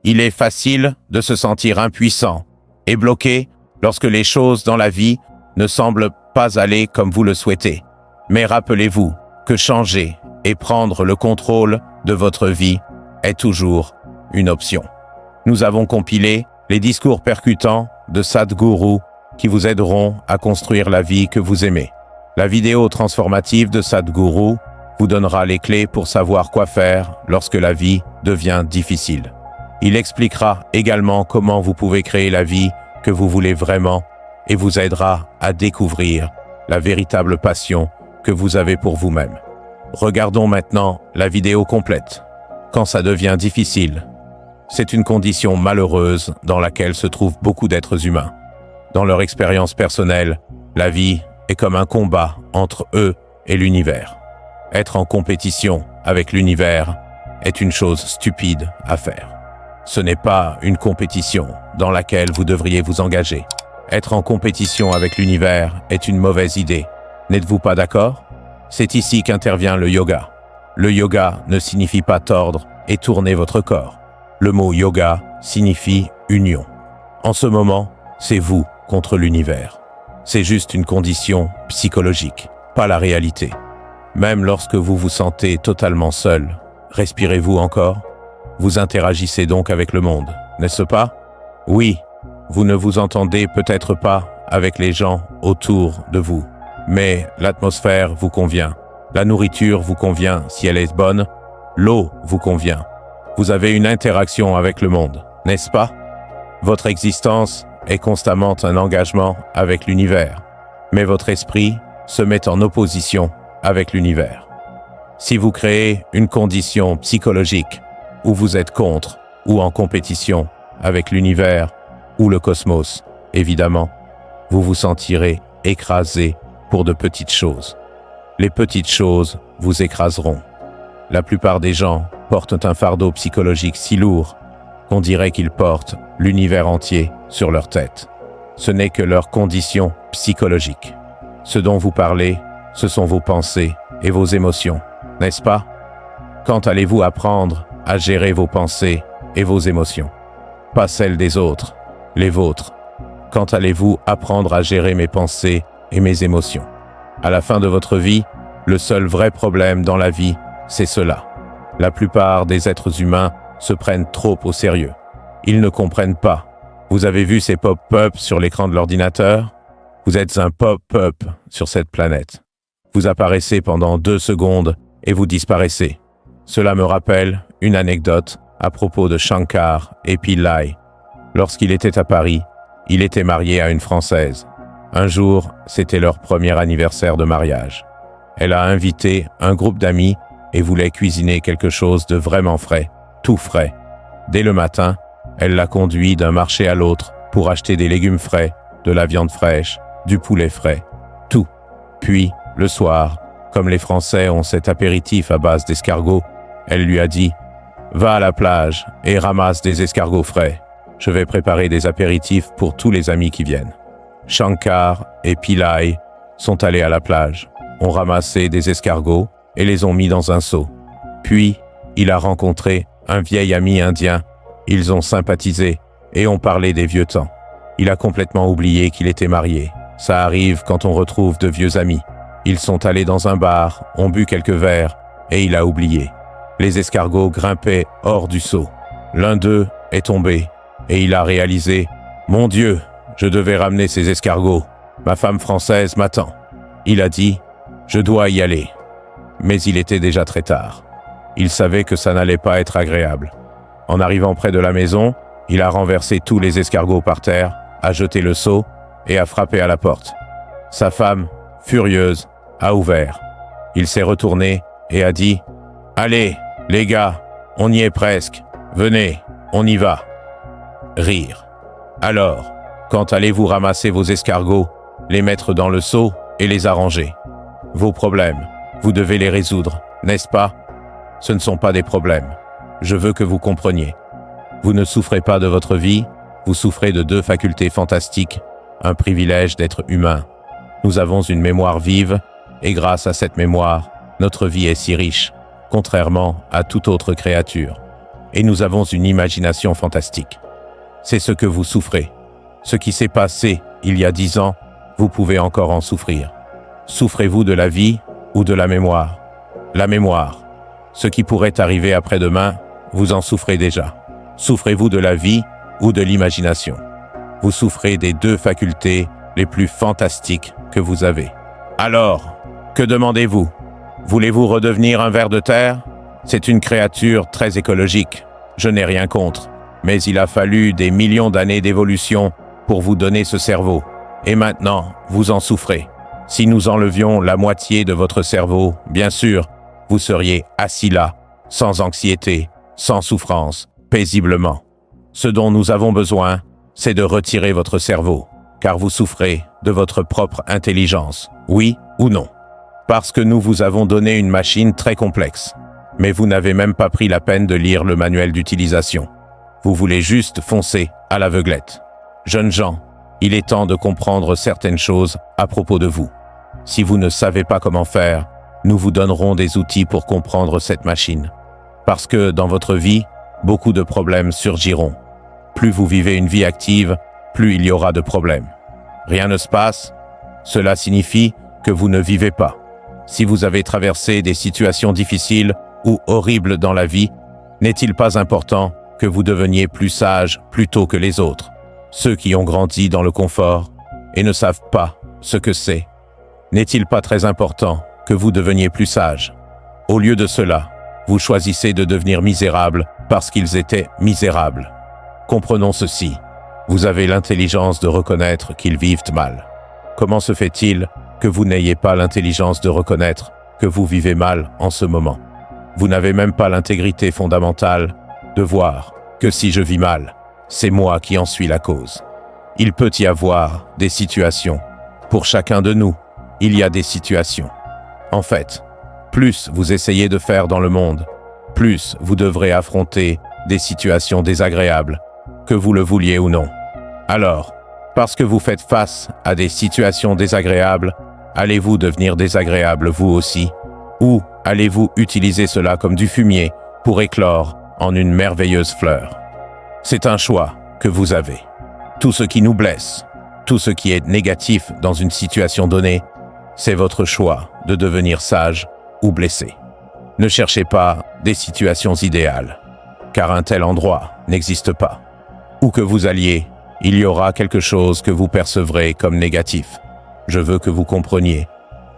Il est facile de se sentir impuissant et bloqué lorsque les choses dans la vie ne semblent pas aller comme vous le souhaitez. Mais rappelez-vous que changer et prendre le contrôle de votre vie est toujours une option. Nous avons compilé les discours percutants de Sadhguru qui vous aideront à construire la vie que vous aimez. La vidéo transformative de Sadhguru vous donnera les clés pour savoir quoi faire lorsque la vie devient difficile. Il expliquera également comment vous pouvez créer la vie que vous voulez vraiment et vous aidera à découvrir la véritable passion que vous avez pour vous-même. Regardons maintenant la vidéo complète. Quand ça devient difficile, c'est une condition malheureuse dans laquelle se trouvent beaucoup d'êtres humains. Dans leur expérience personnelle, la vie est comme un combat entre eux et l'univers. Être en compétition avec l'univers est une chose stupide à faire. Ce n'est pas une compétition dans laquelle vous devriez vous engager. Être en compétition avec l'univers est une mauvaise idée. N'êtes-vous pas d'accord? C'est ici qu'intervient le yoga. Le yoga ne signifie pas tordre et tourner votre corps. Le mot yoga signifie union. En ce moment, c'est vous contre l'univers. C'est juste une condition psychologique, pas la réalité. Même lorsque vous vous sentez totalement seul, respirez-vous encore? Vous interagissez donc avec le monde, n'est-ce pas? Oui, vous ne vous entendez peut-être pas avec les gens autour de vous, mais l'atmosphère vous convient. La nourriture vous convient si elle est bonne, l'eau vous convient. Vous avez une interaction avec le monde, n'est-ce pas? Votre existence est constamment un engagement avec l'univers, mais votre esprit se met en opposition avec l'univers. Si vous créez une condition psychologique où vous êtes contre ou en compétition avec l'univers ou le cosmos, évidemment, vous vous sentirez écrasé pour de petites choses. Les petites choses vous écraseront. La plupart des gens portent un fardeau psychologique si lourd qu'on dirait qu'ils portent l'univers entier sur leur tête. Ce n'est que leur condition psychologique. Ce dont vous parlez, ce sont vos pensées et vos émotions, n'est-ce pas? Quand allez-vous apprendre à gérer vos pensées et vos émotions? Pas celles des autres, les vôtres. Quand allez-vous apprendre à gérer mes pensées et mes émotions? À la fin de votre vie, le seul vrai problème dans la vie, c'est cela. La plupart des êtres humains se prennent trop au sérieux. Ils ne comprennent pas. Vous avez vu ces pop-up sur l'écran de l'ordinateur? Vous êtes un pop-up sur cette planète. Vous apparaissez pendant 2 secondes et vous disparaissez. Cela me rappelle une anecdote à propos de Shankar et Pillai. Lorsqu'il était à Paris, il était marié à une Française. Un jour, c'était leur premier anniversaire de mariage. Elle a invité un groupe d'amis et voulait cuisiner quelque chose de vraiment frais, tout frais. Dès le matin, elle l'a conduit d'un marché à l'autre pour acheter des légumes frais, de la viande fraîche, du poulet frais, tout. Puis, le soir, comme les Français ont cet apéritif à base d'escargots, elle lui a dit « Va à la plage et ramasse des escargots frais. Je vais préparer des apéritifs pour tous les amis qui viennent. » Shankar et Pillai sont allés à la plage, ont ramassé des escargots et les ont mis dans un seau. Puis, il a rencontré un vieil ami indien. Ils ont sympathisé et ont parlé des vieux temps. Il a complètement oublié qu'il était marié. Ça arrive quand on retrouve de vieux amis. Ils sont allés dans un bar, ont bu quelques verres et il a oublié. Les escargots grimpaient hors du seau. L'un d'eux est tombé et il a réalisé « Mon Dieu, je devais ramener ces escargots. Ma femme française m'attend. » Il a dit « Je dois y aller. » Mais il était déjà très tard. Il savait que ça n'allait pas être agréable. En arrivant près de la maison, il a renversé tous les escargots par terre, a jeté le seau et a frappé à la porte. Sa femme, furieuse, a ouvert. Il s'est retourné et a dit « Allez, les gars, on y est presque. Venez, on y va. » Rire. Alors, quand allez-vous ramasser vos escargots, les mettre dans le seau et les arranger? Vos problèmes, vous devez les résoudre, n'est-ce pas? Ce ne sont pas des problèmes. Je veux que vous compreniez. Vous ne souffrez pas de votre vie, vous souffrez de 2 facultés fantastiques, un privilège d'être humain. Nous avons une mémoire vive, et grâce à cette mémoire, notre vie est si riche, contrairement à toute autre créature. et nous avons une imagination fantastique. C'est ce que vous souffrez. Ce qui s'est passé il y a 10 ans, vous pouvez encore en souffrir. Souffrez-vous de la vie ou de la mémoire? La mémoire. Ce qui pourrait arriver après-demain, vous en souffrez déjà. Souffrez-vous de la vie ou de l'imagination? Vous souffrez des deux facultés les plus fantastiques que vous avez. Alors, que demandez-vous? Voulez-vous redevenir un ver de terre? C'est une créature très écologique. Je n'ai rien contre. Mais il a fallu des millions d'années d'évolution pour vous donner ce cerveau. Et maintenant, vous en souffrez. Si nous enlevions la moitié de votre cerveau, bien sûr, vous seriez assis là, sans anxiété, sans souffrance, paisiblement. Ce dont nous avons besoin, c'est de retirer votre cerveau, car vous souffrez de votre propre intelligence, oui ou non. Parce que nous vous avons donné une machine très complexe, mais vous n'avez même pas pris la peine de lire le manuel d'utilisation. Vous voulez juste foncer à l'aveuglette. Jeunes gens, il est temps de comprendre certaines choses à propos de vous. Si vous ne savez pas comment faire, nous vous donnerons des outils pour comprendre cette machine. Parce que dans votre vie, beaucoup de problèmes surgiront. Plus vous vivez une vie active, plus il y aura de problèmes. Rien ne se passe, cela signifie que vous ne vivez pas. Si vous avez traversé des situations difficiles ou horribles dans la vie, n'est-il pas important que vous deveniez plus sage plutôt que les autres, ceux qui ont grandi dans le confort et ne savent pas ce que c'est? N'est-il pas très important que vous deveniez plus sage? Au lieu de cela, vous choisissez de devenir misérable parce qu'ils étaient misérables. Comprenons ceci. Vous avez l'intelligence de reconnaître qu'ils vivent mal. Comment se fait-il que vous n'ayez pas l'intelligence de reconnaître que vous vivez mal en ce moment? Vous n'avez même pas l'intégrité fondamentale de voir que si je vis mal, c'est moi qui en suis la cause. Il peut y avoir des situations. Pour chacun de nous, il y a des situations. En fait, plus vous essayez de faire dans le monde, plus vous devrez affronter des situations désagréables, que vous le vouliez ou non. Alors, parce que vous faites face à des situations désagréables, allez-vous devenir désagréable vous aussi? Ou allez-vous utiliser cela comme du fumier pour éclore en une merveilleuse fleur? C'est un choix que vous avez. Tout ce qui nous blesse, tout ce qui est négatif dans une situation donnée, c'est votre choix de devenir sage ou blessé. Ne cherchez pas des situations idéales, car un tel endroit n'existe pas. Où que vous alliez, il y aura quelque chose que vous percevrez comme négatif. Je veux que vous compreniez.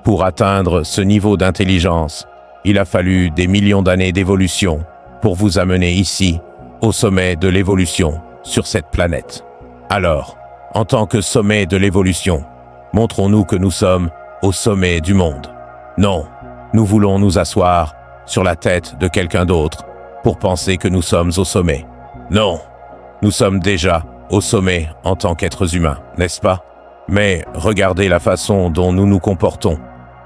Pour atteindre ce niveau d'intelligence, il a fallu des millions d'années d'évolution pour vous amener ici, au sommet de l'évolution sur cette planète. Alors, en tant que sommet de l'évolution, montrons-nous que nous sommes au sommet du monde. Non, nous voulons nous asseoir sur la tête de quelqu'un d'autre pour penser que nous sommes au sommet. Non, nous sommes déjà au sommet en tant qu'êtres humains, n'est-ce pas? Mais regardez la façon dont nous nous comportons,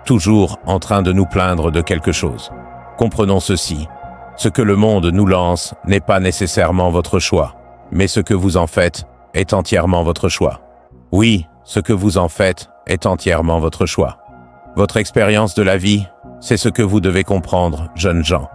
toujours en train de nous plaindre de quelque chose. Comprenons ceci. Ce que le monde nous lance n'est pas nécessairement votre choix, mais ce que vous en faites est entièrement votre choix. Oui, ce que vous en faites est entièrement votre choix. Votre expérience de la vie, c'est ce que vous devez comprendre, jeunes gens.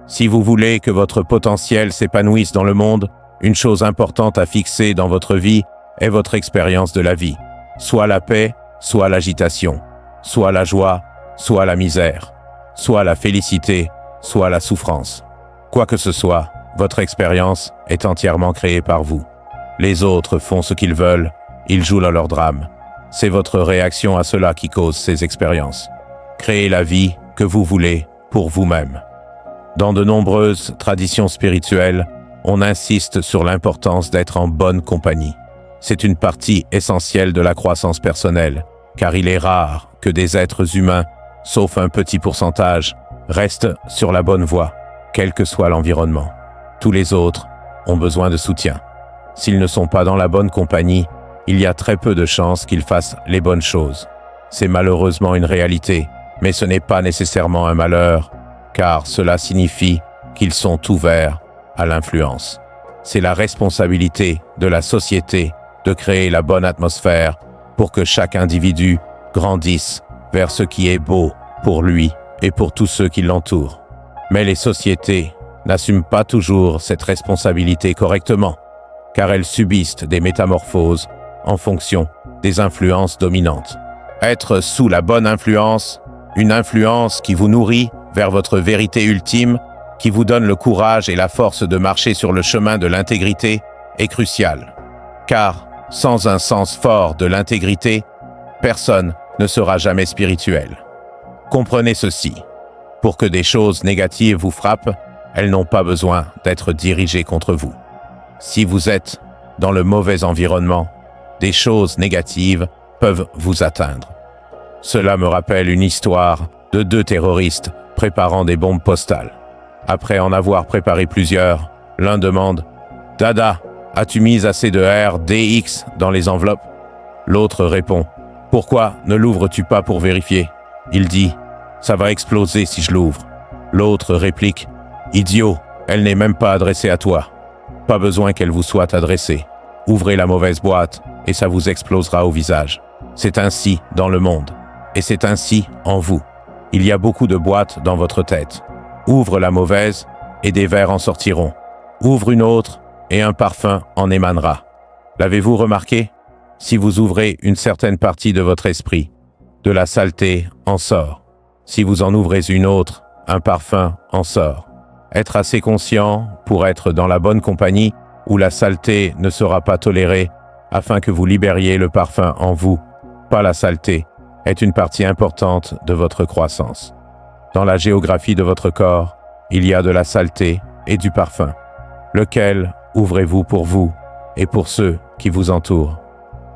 Si vous voulez que votre potentiel s'épanouisse dans le monde, une chose importante à fixer dans votre vie est votre expérience de la vie. Soit la paix, soit l'agitation, soit la joie, soit la misère, soit la félicité, soit la souffrance. Quoi que ce soit, votre expérience est entièrement créée par vous. Les autres font ce qu'ils veulent, ils jouent dans leur drame. C'est votre réaction à cela qui cause ces expériences. Créez la vie que vous voulez pour vous-même. Dans de nombreuses traditions spirituelles, on insiste sur l'importance d'être en bonne compagnie. C'est une partie essentielle de la croissance personnelle, car il est rare que des êtres humains, sauf un petit pourcentage, restent sur la bonne voie, quel que soit l'environnement. Tous les autres ont besoin de soutien. S'ils ne sont pas dans la bonne compagnie, il y a très peu de chances qu'ils fassent les bonnes choses. C'est malheureusement une réalité, mais ce n'est pas nécessairement un malheur, car cela signifie qu'ils sont ouverts à l'influence. C'est la responsabilité de la société de créer la bonne atmosphère pour que chaque individu grandisse vers ce qui est beau pour lui et pour tous ceux qui l'entourent. Mais les sociétés n'assument pas toujours cette responsabilité correctement, car elles subissent des métamorphoses en fonction des influences dominantes. Être sous la bonne influence, une influence qui vous nourrit vers votre vérité ultime, qui vous donne le courage et la force de marcher sur le chemin de l'intégrité, est crucial. Car, sans un sens fort de l'intégrité, personne ne sera jamais spirituel. Comprenez ceci. Pour que des choses négatives vous frappent, elles n'ont pas besoin d'être dirigées contre vous. Si vous êtes dans le mauvais environnement, des choses négatives peuvent vous atteindre. Cela me rappelle une histoire de 2 terroristes préparant des bombes postales. Après en avoir préparé plusieurs, l'un demande « Dada, as-tu mis assez de RDX dans les enveloppes ?» L'autre répond « Pourquoi ne l'ouvres-tu pas pour vérifier ?» Il dit « Ça va exploser si je l'ouvre. » L'autre réplique « Idiot, elle n'est même pas adressée à toi. Pas besoin qu'elle vous soit adressée. Ouvrez la mauvaise boîte et ça vous explosera au visage. C'est ainsi dans le monde. Et c'est ainsi en vous. Il y a beaucoup de boîtes dans votre tête. Ouvre la mauvaise et des vers en sortiront. Ouvre une autre et un parfum en émanera. L'avez-vous remarqué? Si vous ouvrez une certaine partie de votre esprit, de la saleté en sort. Si vous en ouvrez une autre, un parfum en sort. Être assez conscient pour être dans la bonne compagnie où la saleté ne sera pas tolérée afin que vous libériez le parfum en vous, pas la saleté, est une partie importante de votre croissance. Dans la géographie de votre corps, il y a de la saleté et du parfum. Lequel ouvrez-vous pour vous et pour ceux qui vous entourent?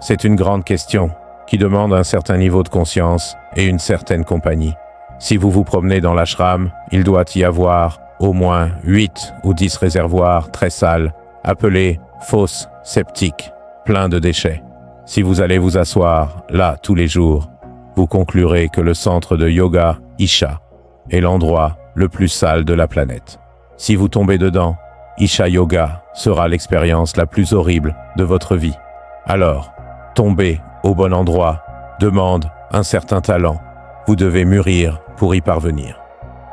C'est une grande question qui demande un certain niveau de conscience et une certaine compagnie. Si vous vous promenez dans l'ashram, il doit y avoir au moins 8 ou 10 réservoirs très sales, appelés fosses septiques, pleins de déchets. Si vous allez vous asseoir là tous les jours, vous conclurez que le centre de yoga, Isha, est l'endroit le plus sale de la planète. Si vous tombez dedans, Isha Yoga sera l'expérience la plus horrible de votre vie. Alors, tomber au bon endroit demande un certain talent. Vous devez mûrir pour y parvenir.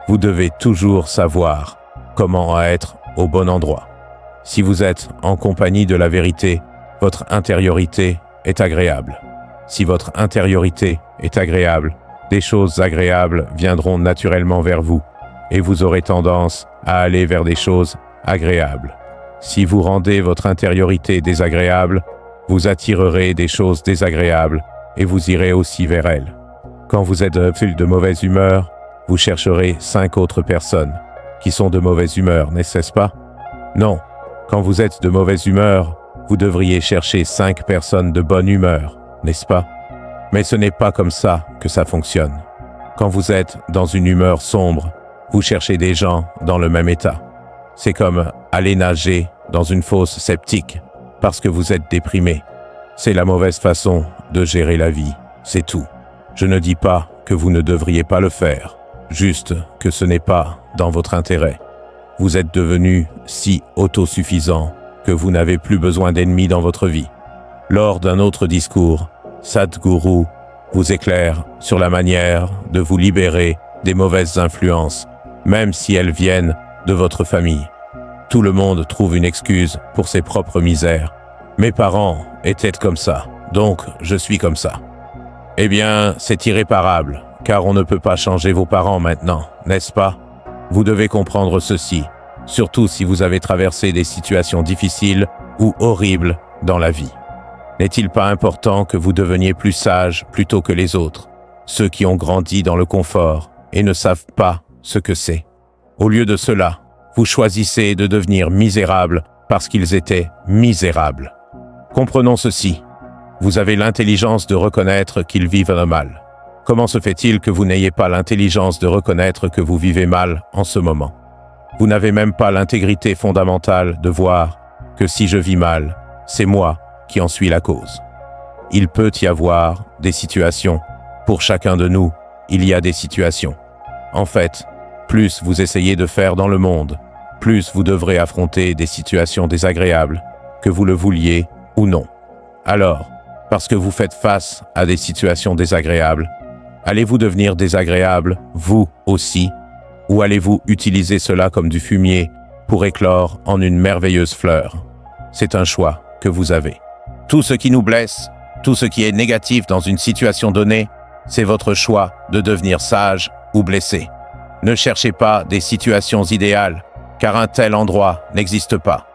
Vous devez toujours savoir comment être au bon endroit. Si vous êtes en compagnie de la vérité, votre intériorité est agréable. Si votre intériorité est agréable, des choses agréables viendront naturellement vers vous et vous aurez tendance à aller vers des choses agréables. Si vous rendez votre intériorité désagréable, vous attirerez des choses désagréables et vous irez aussi vers elles. Quand vous êtes de mauvaise humeur, vous chercherez 5 autres personnes qui sont de mauvaise humeur, n'est-ce pas? Non, quand vous êtes de mauvaise humeur, vous devriez chercher 5 personnes de bonne humeur, n'est-ce pas? Mais ce n'est pas comme ça que ça fonctionne. Quand vous êtes dans une humeur sombre, vous cherchez des gens dans le même état. C'est comme aller nager dans une fosse septique parce que vous êtes déprimé. C'est la mauvaise façon de gérer la vie, c'est tout. Je ne dis pas que vous ne devriez pas le faire, juste que ce n'est pas dans votre intérêt. Vous êtes devenu si autosuffisant que vous n'avez plus besoin d'ennemis dans votre vie. Lors d'un autre discours, Sadhguru vous éclaire sur la manière de vous libérer des mauvaises influences, même si elles viennent de votre famille. Tout le monde trouve une excuse pour ses propres misères. Mes parents étaient comme ça, donc je suis comme ça. Eh bien, c'est irréparable, car on ne peut pas changer vos parents maintenant, n'est-ce pas? Vous devez comprendre ceci, surtout si vous avez traversé des situations difficiles ou horribles dans la vie. N'est-il pas important que vous deveniez plus sages plutôt que les autres, ceux qui ont grandi dans le confort et ne savent pas ce que c'est? Au lieu de cela, vous choisissez de devenir misérables parce qu'ils étaient misérables. Comprenons ceci. Vous avez l'intelligence de reconnaître qu'ils vivent le mal. Comment se fait-il que vous n'ayez pas l'intelligence de reconnaître que vous vivez mal en ce moment? Vous n'avez même pas l'intégrité fondamentale de voir que si je vis mal, c'est moi qui en suis la cause. Il peut y avoir des situations. Pour chacun de nous, il y a des situations. En fait, plus vous essayez de faire dans le monde, plus vous devrez affronter des situations désagréables, que vous le vouliez ou non. Alors, parce que vous faites face à des situations désagréables, allez-vous devenir désagréable, vous aussi, ou allez-vous utiliser cela comme du fumier pour éclore en une merveilleuse fleur. C'est un choix que vous avez. Tout ce qui nous blesse, tout ce qui est négatif dans une situation donnée, c'est votre choix de devenir sage ou blessé. Ne cherchez pas des situations idéales, car un tel endroit n'existe pas.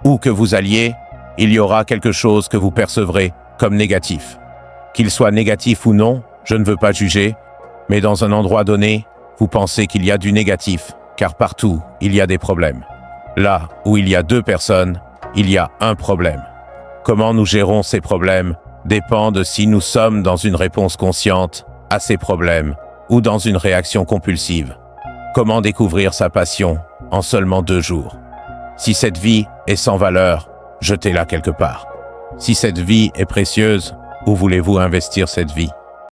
Où que vous alliez, il y aura quelque chose que vous percevrez comme négatif. Qu'il soit négatif ou non, je ne veux pas juger, mais dans un endroit donné, vous pensez qu'il y a du négatif, car partout, il y a des problèmes. Là où il y a deux personnes, il y a un problème. Comment nous gérons ces problèmes dépend de si nous sommes dans une réponse consciente à ces problèmes ou dans une réaction compulsive. Comment découvrir sa passion en seulement 2 jours? Si cette vie est sans valeur, jetez-la quelque part. Si cette vie est précieuse, où voulez-vous investir cette vie?